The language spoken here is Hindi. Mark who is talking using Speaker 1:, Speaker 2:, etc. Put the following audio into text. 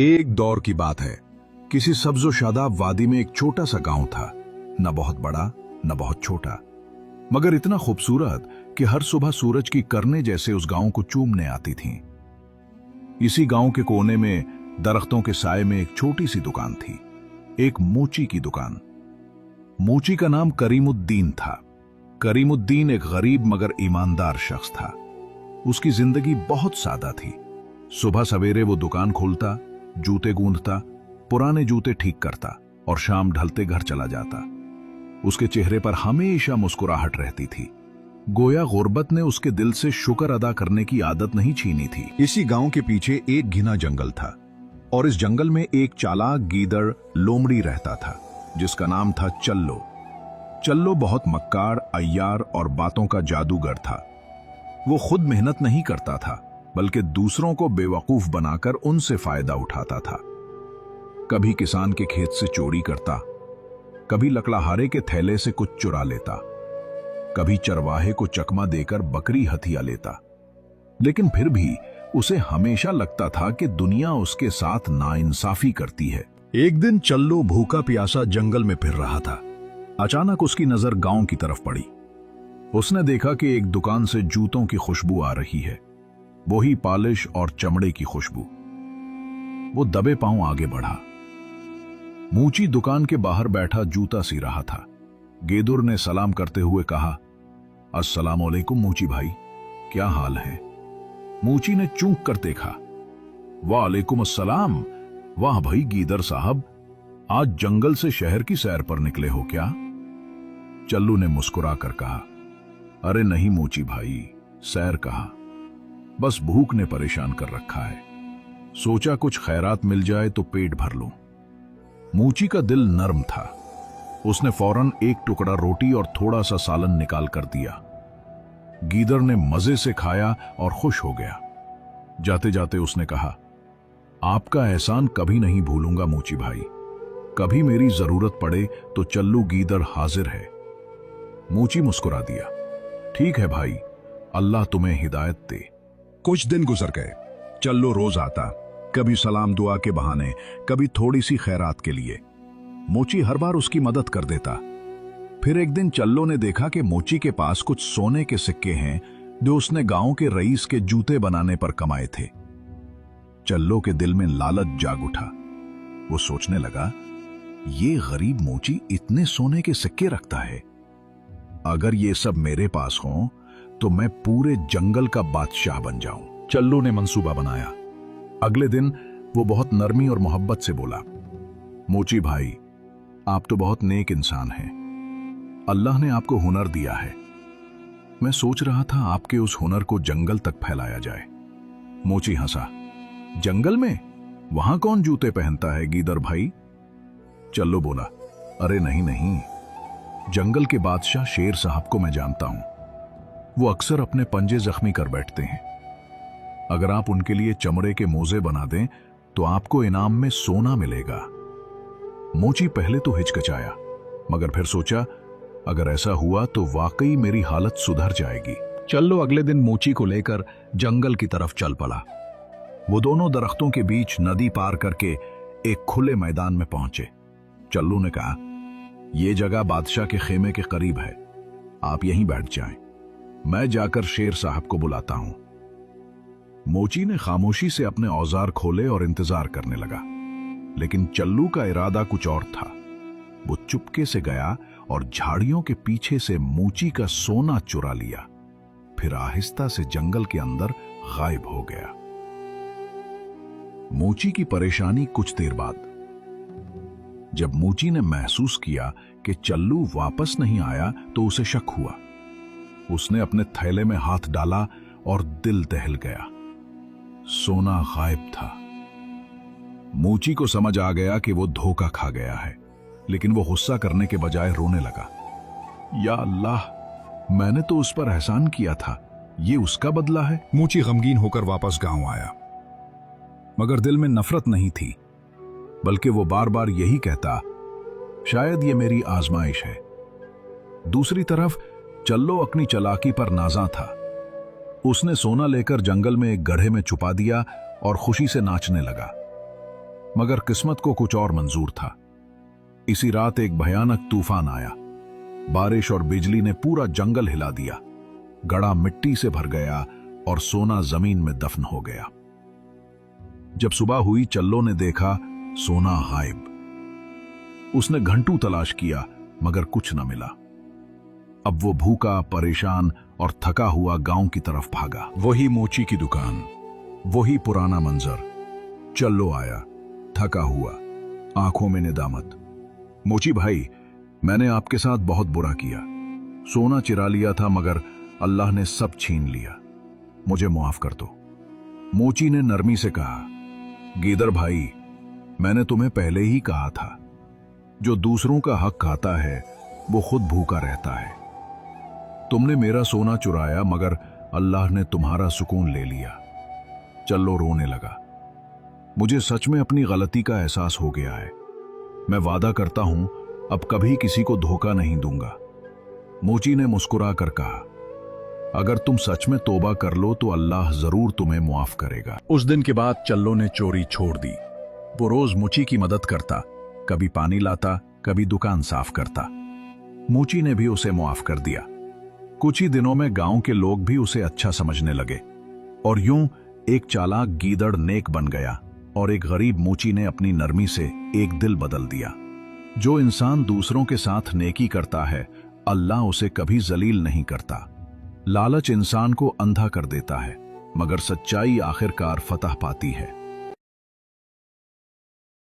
Speaker 1: एक दौर की बात है। किसी सब्जो शादाब वादी में एक छोटा सा गांव था, न बहुत बड़ा न बहुत छोटा, मगर इतना खूबसूरत कि हर सुबह सूरज की करने जैसे उस गांव को चूमने आती थीं। इसी गांव के कोने में दरख्तों के साए में एक छोटी सी दुकान थी, एक मूची की दुकान। मूची का नाम करीमुद्दीन था। करीमुद्दीन एक गरीब मगर ईमानदार शख्स था। उसकी जिंदगी बहुत सादा थी। सुबह सवेरे वो दुकान खोलता, जूते गूंथता, पुराने जूते ठीक करता और शाम ढलते घर चला जाता। उसके चेहरे पर हमेशा मुस्कुराहट रहती थी, गोया गुर्बत ने उसके दिल से शुक्र अदा करने की आदत नहीं छीनी थी। इसी गांव के पीछे एक घिना जंगल था और इस जंगल में एक चालाक गीदड़ लोमड़ी रहता था जिसका नाम था चल्लो। चल्लो बहुत मक्कार, अय्यार और बातों का जादूगर था। वो खुद मेहनत नहीं करता था बल्कि दूसरों को बेवकूफ बनाकर उनसे फायदा उठाता था। कभी किसान के खेत से चोरी करता, कभी लकड़हारे के थैले से कुछ चुरा लेता, कभी चरवाहे को चकमा देकर बकरी हथिया लेता। लेकिन फिर भी उसे हमेशा लगता था कि दुनिया उसके साथ नाइंसाफी करती है। एक दिन चल्लो भूखा प्यासा जंगल में फिर रहा था। अचानक उसकी नजर गांव की तरफ पड़ी। उसने देखा कि एक दुकान से जूतों की खुशबू आ रही है, वही पॉलिश और चमड़े की खुशबू। वो दबे पांव आगे बढ़ा। मूची दुकान के बाहर बैठा जूता सी रहा था। गेदुर ने सलाम करते हुए कहा, अस्सलाम वालेकुम मूची भाई, क्या हाल है? मूची ने चूक कर देखा। वालेकुम अस्सलाम। वाह भाई गीदर साहब, आज जंगल से शहर की सैर पर निकले हो क्या? चल्लू ने मुस्कुरा कर कहा, अरे नहीं मूची भाई, सैर कहा, बस भूख ने परेशान कर रखा है। सोचा कुछ खैरात मिल जाए तो पेट भर लूं। मूची का दिल नर्म था। उसने फौरन एक टुकड़ा रोटी और थोड़ा सा सालन निकाल कर दिया। गीदड़ ने मजे से खाया और खुश हो गया। जाते जाते उसने कहा, आपका एहसान कभी नहीं भूलूंगा मूची भाई। कभी मेरी जरूरत पड़े तो चल्लू गीदड़ हाजिर है। मूची मुस्कुरा दिया, ठीक है भाई, अल्लाह तुम्हें हिदायत दे। कुछ दिन गुजर गए। चल्लो रोज आता, कभी सलाम दुआ के बहाने, कभी थोड़ी सी खैरात के लिए। मोची हर बार उसकी मदद कर देता। फिर एक दिन चल्लो ने देखा कि मोची के पास कुछ सोने के सिक्के हैं जो उसने गांव के रईस के जूते बनाने पर कमाए थे। चल्लो के दिल में लालच जाग उठा। वो सोचने लगा, ये गरीब मोची इतने सोने के सिक्के रखता है, अगर ये सब मेरे पास हों तो मैं पूरे जंगल का बादशाह बन जाऊं। चल्लू ने मंसूबा बनाया। अगले दिन वो बहुत नरमी और मोहब्बत से बोला, मोची भाई, आप तो बहुत नेक इंसान हैं। अल्लाह ने आपको हुनर दिया है। मैं सोच रहा था आपके उस हुनर को जंगल तक फैलाया जाए। मोची हंसा, जंगल में? वहां कौन जूते पहनता है गीदर भाई? चल्लो बोला, अरे नहीं नहीं, जंगल के बादशाह शेर साहब को मैं जानता हूं। वो अक्सर अपने पंजे जख्मी कर बैठते हैं। अगर आप उनके लिए चमड़े के मोजे बना दें तो आपको इनाम में सोना मिलेगा। मोची पहले तो हिचकिचाया, मगर फिर सोचा, अगर ऐसा हुआ तो वाकई मेरी हालत सुधर जाएगी। चल्लो अगले दिन मोची को लेकर जंगल की तरफ चल पड़ा। वो दोनों दरख्तों के बीच नदी पार करके एक खुले मैदान में पहुंचे। चल्लू ने कहा, यह जगह बादशाह के खेमे के करीब है, आप यहीं बैठ जाएं, मैं जाकर शेर साहब को बुलाता हूं। मोची ने खामोशी से अपने औजार खोले और इंतजार करने लगा, लेकिन चल्लू का इरादा कुछ और था। वो चुपके से गया और झाड़ियों के पीछे से मूची का सोना चुरा लिया, फिर आहिस्ता से जंगल के अंदर गायब हो गया। मूची की परेशानी कुछ देर बाद। जब मूची ने महसूस किया कि चल्लू वापस नहीं आया तो उसे शक हुआ। उसने अपने थैले में हाथ डाला और दिल दहल गया। सोना गायब था। मूची को समझ आ गया कि वो धोखा खा गया है, लेकिन वो गुस्सा करने के बजाय रोने लगा। या अल्लाह, मैंने तो उस पर एहसान किया था, ये उसका बदला है। मूची गमगीन होकर वापस गांव आया, मगर दिल में नफरत नहीं थी, बल्कि वो बार बार यही कहता, शायद ये मेरी आजमाइश है। दूसरी तरफ चल्लो अपनी चालाकी पर नाज़ा था। उसने सोना लेकर जंगल में एक गड्ढे में छुपा दिया और खुशी से नाचने लगा। मगर किस्मत को कुछ और मंजूर था। इसी रात एक भयानक तूफान आया। बारिश और बिजली ने पूरा जंगल हिला दिया। गड़ा मिट्टी से भर गया और सोना जमीन में दफन हो गया। जब सुबह हुई, चल्लो ने देखा सोना गायब। उसने घंटों तलाश किया मगर कुछ न मिला। अब वो भूखा, परेशान और थका हुआ गांव की तरफ भागा। वही मोची की दुकान, वही पुराना मंजर। चल्लो आया, थका हुआ, आंखों में निदामत। मोची भाई, मैंने आपके साथ बहुत बुरा किया। सोना चिरा लिया था मगर अल्लाह ने सब छीन लिया। मुझे माफ कर दो। मोची ने नरमी से कहा, गीदड़ भाई, मैंने तुम्हें पहले ही कहा था, जो दूसरों का हक खाता है वो खुद भूखा रहता है। तुमने मेरा सोना चुराया मगर अल्लाह ने तुम्हारा सुकून ले लिया। चल्लो रोने लगा। मुझे सच में अपनी गलती का एहसास हो गया है। मैं वादा करता हूं अब कभी किसी को धोखा नहीं दूंगा। मोची ने मुस्कुरा कर कहा, अगर तुम सच में तौबा कर लो तो अल्लाह जरूर तुम्हें मुआफ करेगा। उस दिन के बाद चल्लो ने चोरी छोड़ दी। वो रोज मोची की मदद करता, कभी पानी लाता, कभी दुकान साफ करता। मोची ने भी उसे मुआफ कर दिया। कुछ ही दिनों में गांव के लोग भी उसे अच्छा समझने लगे और यूं एक चालाक गीदड़ नेक बन गया और एक गरीब मोची ने अपनी नरमी से एक दिल बदल दिया। जो इंसान दूसरों के साथ नेकी करता है, अल्लाह उसे कभी जलील नहीं करता। लालच इंसान को अंधा कर देता है मगर सच्चाई आखिरकार फतह पाती है।